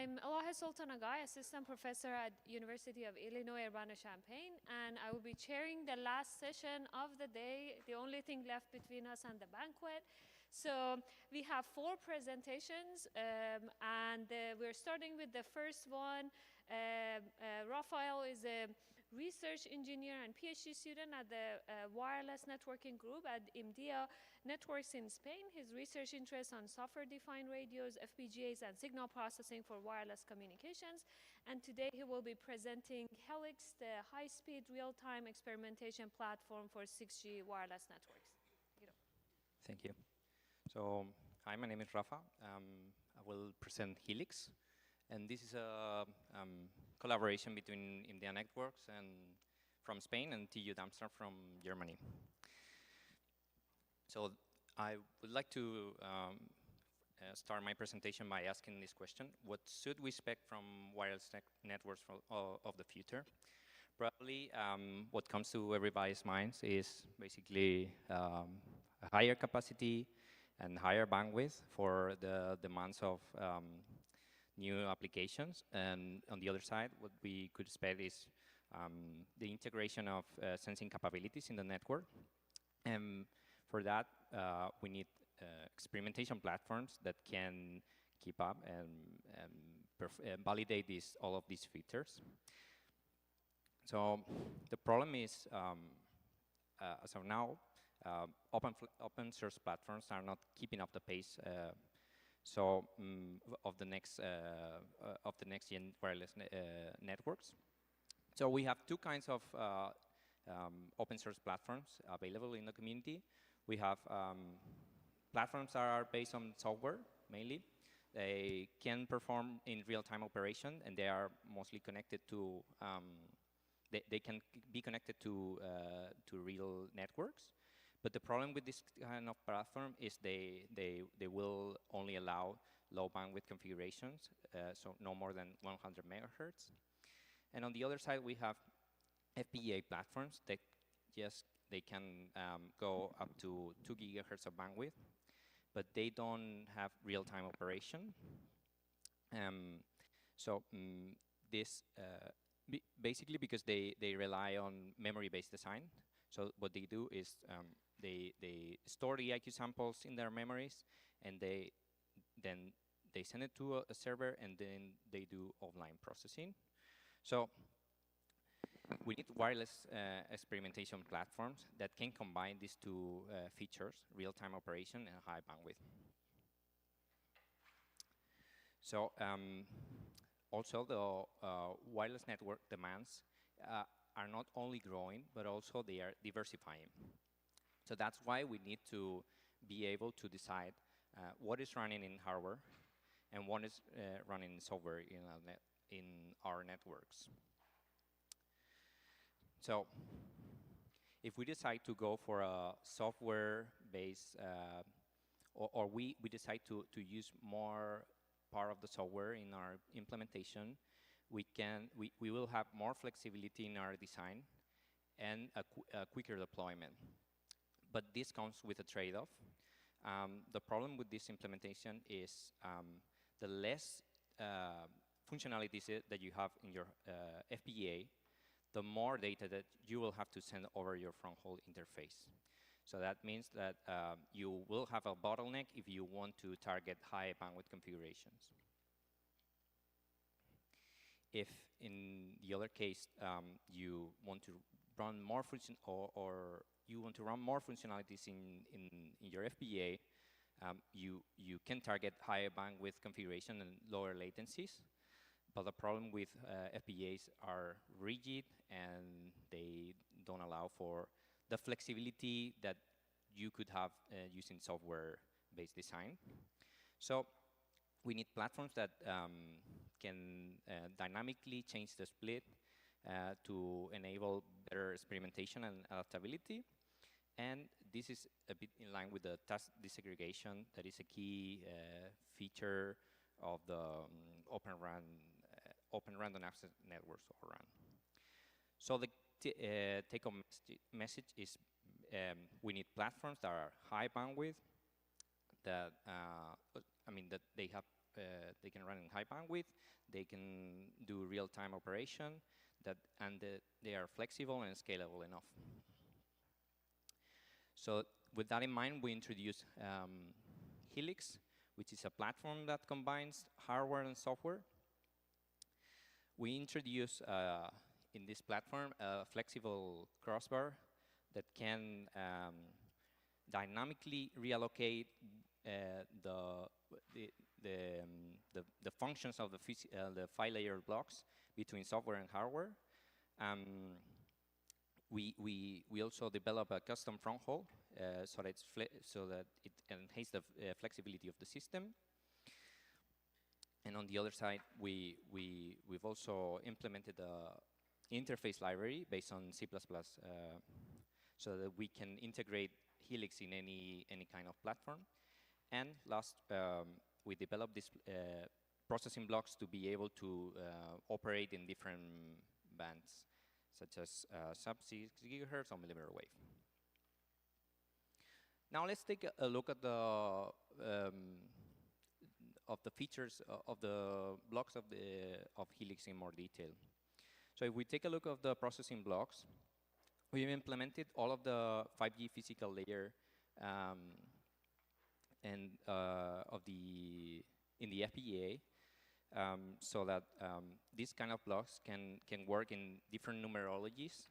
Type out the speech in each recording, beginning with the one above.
I'm Aloha Sultanagai, Assistant Professor at University of Illinois Urbana-Champaign, and I will be chairing the last session of the day, the only thing left between us and the banquet. So we have 4 presentations, and we're starting with the first one. Rafael is a research engineer and PhD student at the wireless networking group at IMDIA Networks in Spain. His research interests on software-defined radios, FPGAs, and signal processing for wireless communications. And today he will be presenting HELIX, the high-speed real-time experimentation platform for 6G wireless networks. Thank you. So, hi, my name is Rafa. I will present HELIX. And this is a collaboration between IMDIA Networks and from Spain and TU Darmstadt from Germany. So I would like to start my presentation by asking this question: what should we expect from wireless networks of the future? Probably what comes to everybody's minds is basically a higher capacity and higher bandwidth for the demands of new applications. And on the other side, what we could expect is the integration of sensing capabilities in the network. And for that, we need experimentation platforms that can keep up and validate all of these features. So the problem is, as of now, open source platforms are not keeping up the pace of the next gen wireless networks. So we have 2 kinds of open source platforms available in the community. We have platforms that are based on software mainly. They can perform in real-time operation, and they are mostly connected to. They can be connected to real networks. But the problem with this kind of platform is they will only allow low bandwidth configurations, so no more than 100 megahertz. And on the other side, we have FPGA platforms that they can go up to 2 gigahertz of bandwidth, but they don't have real-time operation. This basically because they rely on memory-based design. So what they do is they store the IQ samples in their memories, and then they send it to a server, and then they do offline processing. So we need wireless experimentation platforms that can combine these 2 features: real-time operation and high bandwidth. So also the wireless network demands are not only growing, but also they are diversifying. So that's why we need to be able to decide what is running in hardware and what is running in software in our networks. So if we decide to go for a software-based, or we decide to use more part of the software in our implementation, we will have more flexibility in our design and a quicker deployment. But this comes with a trade-off. The problem with this implementation is the less functionalities that you have in your FPGA, the more data that you will have to send over your front-haul interface. So that means that you will have a bottleneck if you want to target high bandwidth configurations. If in the other case you want to run more you want to run more functionalities in your FPGA, you can target higher bandwidth configuration and lower latencies. But the problem with FPGAs are rigid, and they don't allow for the flexibility that you could have using software-based design. So we need platforms that can dynamically change the split to enable better experimentation and adaptability. And this is a bit in line with the task disaggregation that is a key feature of the Open Random Access Networks, or RAN. So the take-home message is we need platforms that are high bandwidth, that that they have they can run in high bandwidth, they can do real-time operation, and they are flexible and scalable enough. So with that in mind, we introduced HELIX, which is a platform that combines hardware and software. We introduce in this platform a flexible crossbar that can dynamically reallocate the functions of the file layer blocks between software and hardware. We also develop a custom front hole so that it enhances the flexibility of the system. And on the other side, we've also implemented a interface library based on C++, so that we can integrate HELIX in any kind of platform. And last, we developed these processing blocks to be able to operate in different bands, such as sub-6 gigahertz or millimeter wave. Now let's take a look at the features of the blocks of HELIX in more detail. So if we take a look at the processing blocks, we've implemented all of the 5G physical layer in the FPGA, so that these kind of blocks can work in different numerologies.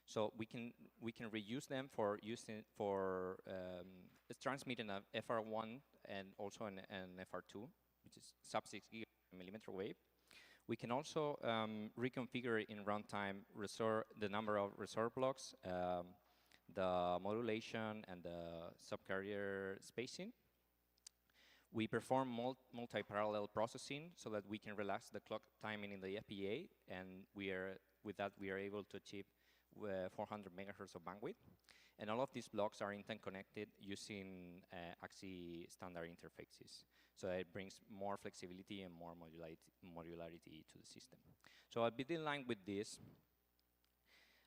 So we can reuse them for transmitting a FR1 and also an FR2, which is sub-6 millimeter wave. We can also reconfigure in runtime the number of reserve blocks, the modulation, and the subcarrier spacing. We perform multi-parallel processing so that we can relax the clock timing in the FPGA, and with that we are able to achieve 400 megahertz of bandwidth. And all of these blocks are interconnected using AXI standard interfaces. So it brings more flexibility and more modularity to the system. So I'll be in line with this.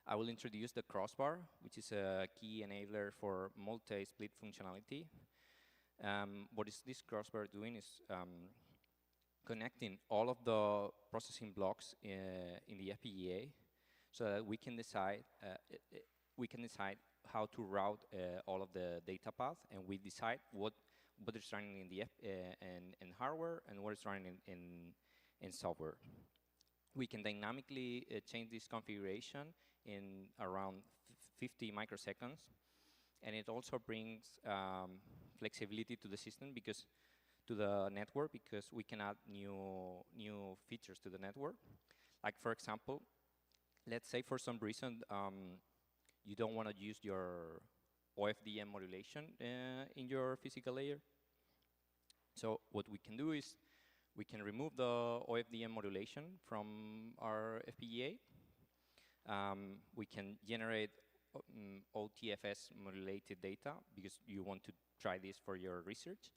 I will introduce the crossbar, which is a key enabler for multi-split functionality. What is this crossbar doing is connecting all of the processing blocks in the FPGA, so that we can decide how to route all of the data path, and we decide what is running in the in hardware and what is running in software. We can dynamically change this configuration in around 50 microseconds, and it also brings flexibility to the system, to the network, because we can add new features to the network. Like, for example, let's say for some reason you don't want to use your OFDM modulation in your physical layer. So what we can do is we can remove the OFDM modulation from our FPGA. We can generate OTFS modulated data because you want to try this for your research,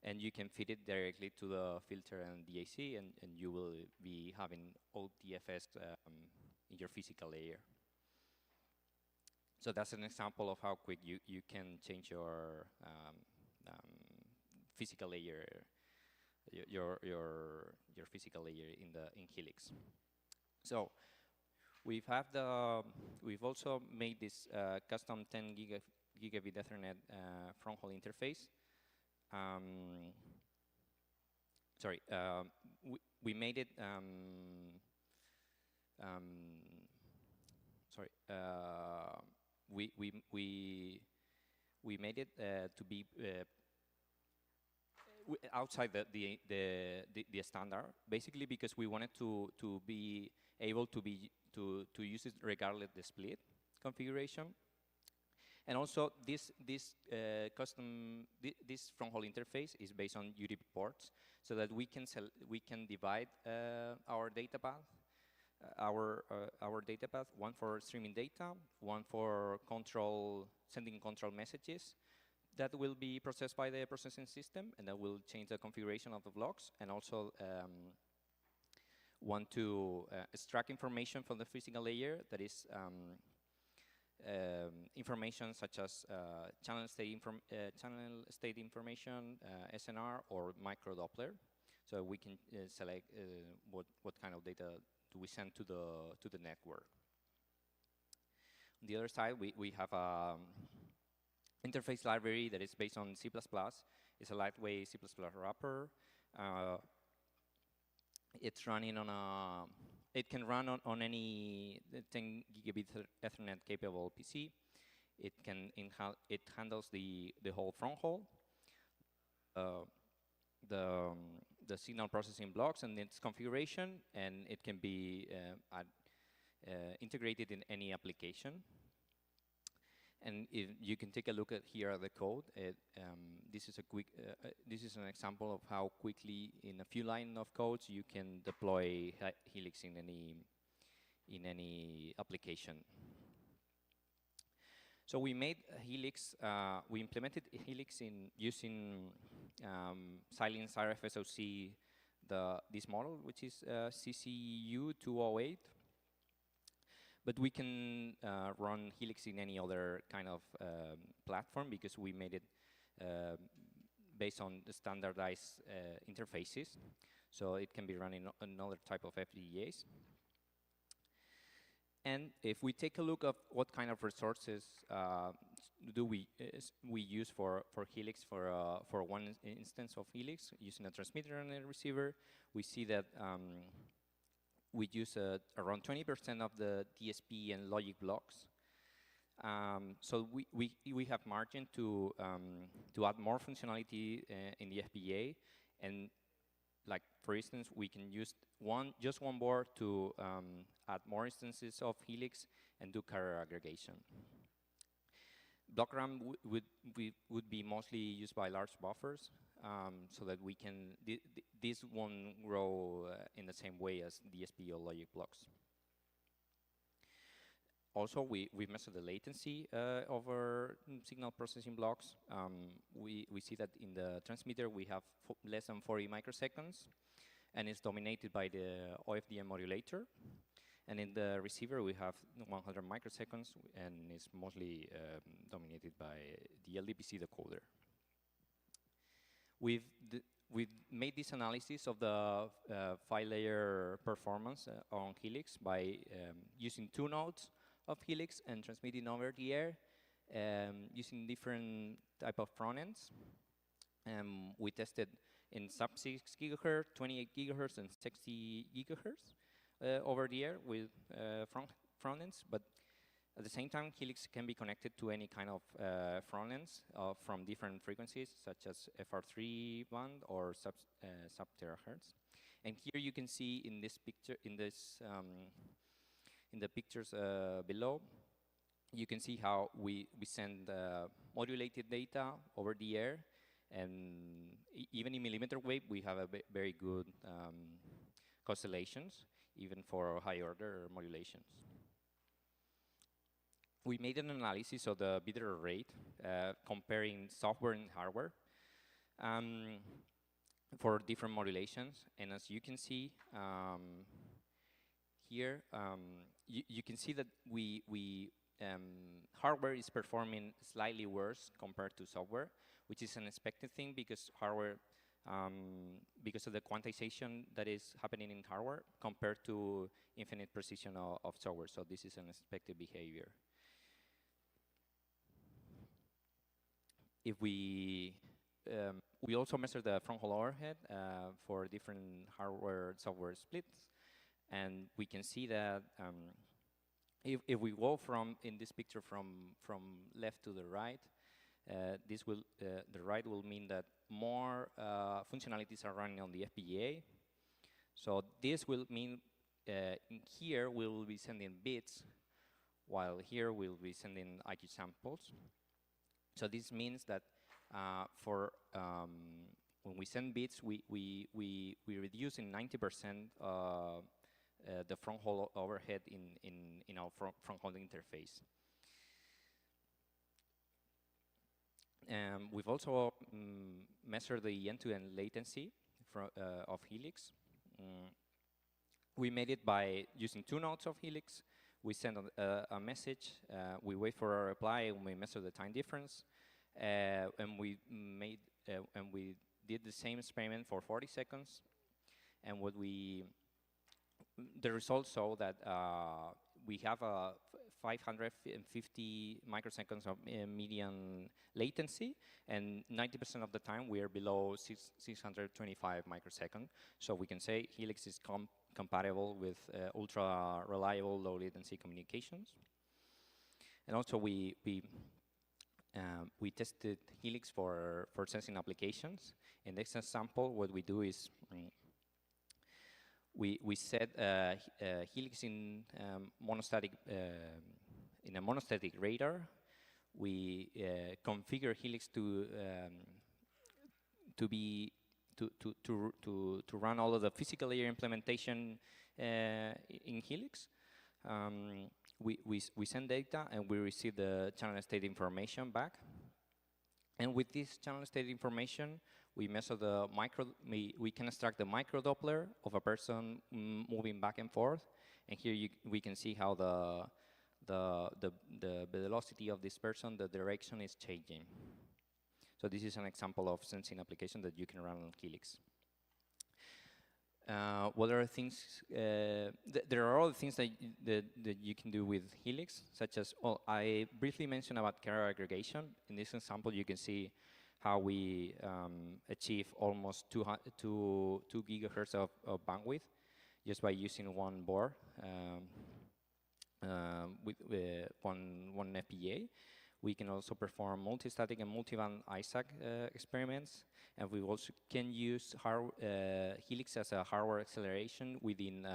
and you can feed it directly to the filter and DAC, and you will be having OTFS in your physical layer. So that's an example of how quick you can change your physical layer, your physical layer in HELIX. So we've also made this custom 10 gigabit Ethernet front hole interface. Sorry, we made it. Sorry, we made it to be outside the standard, basically because we wanted to be able to use it regardless of the split configuration. And also this front hole interface is based on UDP ports, so that we can divide our data path. Our data path, one for streaming data, one for sending control messages that will be processed by the processing system, and that will change the configuration of the blocks, and also one to extract information from the physical layer, that is information such as channel state information, SNR, or microdoppler. So we can select what kind of data do we send to the network. On the other side, we have a interface library that is based on C++. It's a lightweight C++ wrapper. It's running on a, it can run on any 10 gigabit Ethernet capable PC. It handles the whole front haul, the signal processing blocks and its configuration, and it can be integrated in any application. And if you can take a look at here at the code, this is an example of how quickly, in a few lines of codes, you can deploy HELIX in any application. So we made HELIX. We implemented HELIX using Xilinx RFSoC, this model, which is CCU208. But we can run HELIX in any other kind of platform because we made it based on the standardized interfaces. So it can be run in another type of FPGAs. And if we take a look at what kind of resources do we use for HELIX, for one instance of HELIX, using a transmitter and a receiver, we see that we use around 20% of the DSP and logic blocks. So we have margin to add more functionality in the FPGA, and like for instance, we can use just one board to add more instances of HELIX and do carrier aggregation. Block RAM would be mostly used by large buffers, so that we can, this won't grow in the same way as DSP or logic blocks. Also, we measure the latency of our signal processing blocks. We see that in the transmitter we have less than 40 microseconds, and it's dominated by the OFDM modulator. And in the receiver we have 100 microseconds, and it's mostly dominated by the LDPC decoder. We've made this analysis of the 5-layer performance on HELIX by using 2 nodes of HELIX and transmitting over the air using different type of front ends. We tested in sub 6 gigahertz, 28 gigahertz, and 60 gigahertz over the air with front ends, but at the same time, HELIX can be connected to any kind of front ends from different frequencies, such as FR3 band or sub terahertz. And here you can see in this picture, in the pictures below, you can see how we send modulated data over the air, and even in millimeter wave, we have a very good constellations, even for high order modulations. We made an analysis of the bit error rate, comparing software and hardware for different modulations. And as you can see here, you can see that hardware is performing slightly worse compared to software, which is an expected thing because hardware, because of the quantization that is happening in hardware compared to infinite precision of software. So this is an expected behavior. If we also measure the front haul overhead for different hardware software splits, and we can see that if we go in this picture from left to the right, the right will mean that more functionalities are running on the FPGA. So this will mean in here we will be sending bits, while here we'll be sending IQ samples. So this means that when we send bits, we reduce in 90% the front haul overhead in our front haul interface. We've also measured the end-to-end latency of HELIX. We made it by using 2 nodes of HELIX we send a message, we wait for a reply, and we measure the time difference, and we did the same experiment for 40 seconds, and the results show that we have a 550 microseconds of median latency, and 90% of the time we are below 625 microseconds. So we can say HELIX is compatible with ultra reliable low latency communications. And also we tested HELIX for sensing applications. In this example, what we do is we set HELIX in a monostatic radar. We configure HELIX to run all of the physical layer implementation in HELIX. We send data and we receive the channel state information back. And with this channel state information, we measure we can extract the micro Doppler of a person moving back and forth. And here we can see how the velocity of this person, the direction is changing. So this is an example of sensing application that you can run on HELIX. What are things? There are other things that you can do with HELIX, such as, well, I briefly mentioned about carrier aggregation. In this example, you can see how we achieve almost 2 gigahertz of bandwidth just by using one board with one FPGA. We can also perform multi-static and multi-band ISAC experiments, and we also can use HELIX as a hardware acceleration within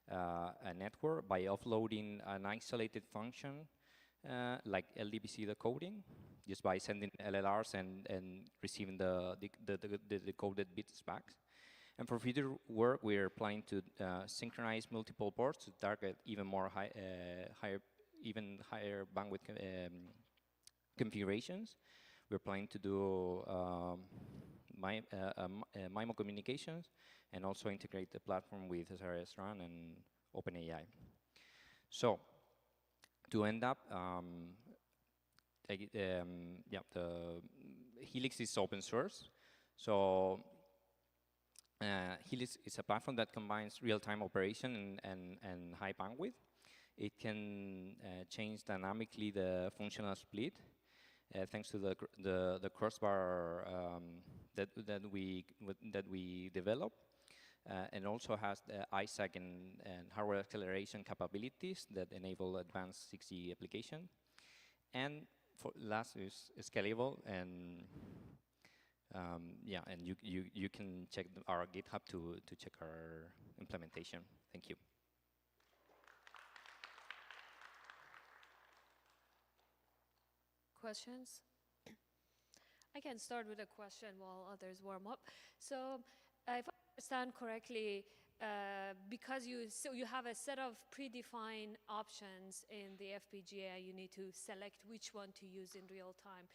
a network by offloading an isolated function like LDPC decoding, just by sending LLRs and receiving the decoded bits back. And for future work, we are planning to synchronize multiple boards to target even more higher bandwidth configurations. We're planning to do MIMO communications and also integrate the platform with SRS Run and OpenAI. So to end up, the HELIX is open source. So HELIX is a platform that combines real-time operation and high bandwidth. It can change dynamically the functional split thanks to the crossbar that we develop, and also has the ISAC and hardware acceleration capabilities that enable advanced 6G application. And for last is scalable, and and you can check our GitHub to check our implementation. Thank you. Questions? I can start with a question while others warm up. So if I understand correctly, because you have a set of predefined options in the FPGA, you need to select which one to use in real time.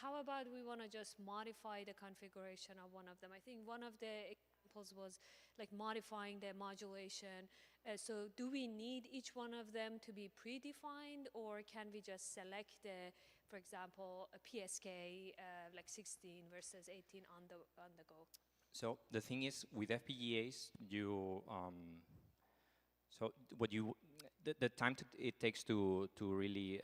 How about we want to just modify the configuration of one of them? I think one of the examples was like modifying the modulation. So do we need each one of them to be predefined, or can we just select for example, a PSK like 16 versus 18 on the go? So the thing is, with FPGAs, the time it takes to really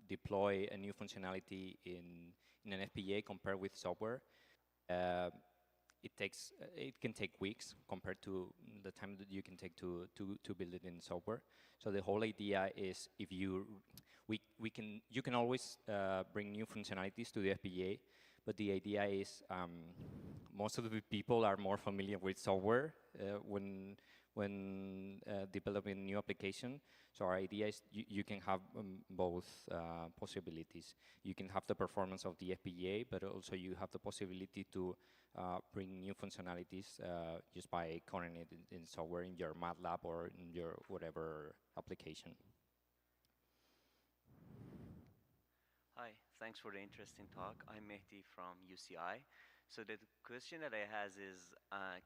deploy a new functionality in an FPGA compared with software, it can take weeks compared to the time that you can take to build it in software. So the whole idea is, if you can always bring new functionalities to the FPGA, but the idea is most of the people are more familiar with software when developing new application. So our idea is you can have both possibilities. You can have the performance of the FPGA, but also you have the possibility to bring new functionalities just by coding it in software in your MATLAB or in your whatever application. Hi, thanks for the interesting talk. I'm Mehdi from UCI. So the question that I has is,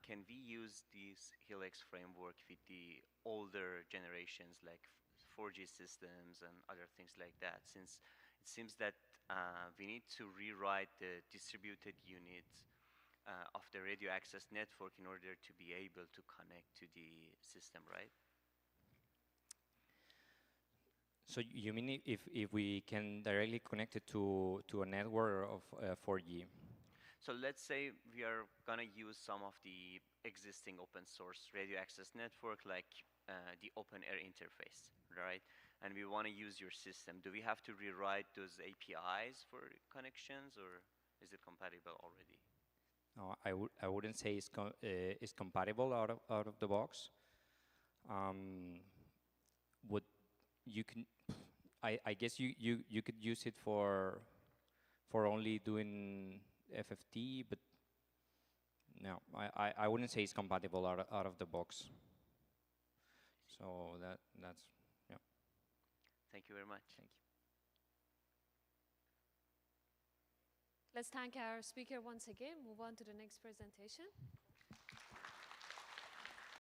can we use this HELIX framework with the older generations like 4G systems and other things like that? Since it seems that we need to rewrite the distributed unit of the radio access network in order to be able to connect to the system, right? So you mean if we can directly connect it to a network of 4G? So let's say we are gonna use some of the existing open source radio access network like the open air interface, right? And we want to use your system. Do we have to rewrite those APIs for connections, or is it compatible already? No, I wouldn't say it's compatible out of the box. What you can, I guess you could use it for only doing FFT, but no, I wouldn't say it's compatible out of the box. So that's yeah. Thank you very much. Thank you. Let's thank our speaker once again. Move on to the next presentation.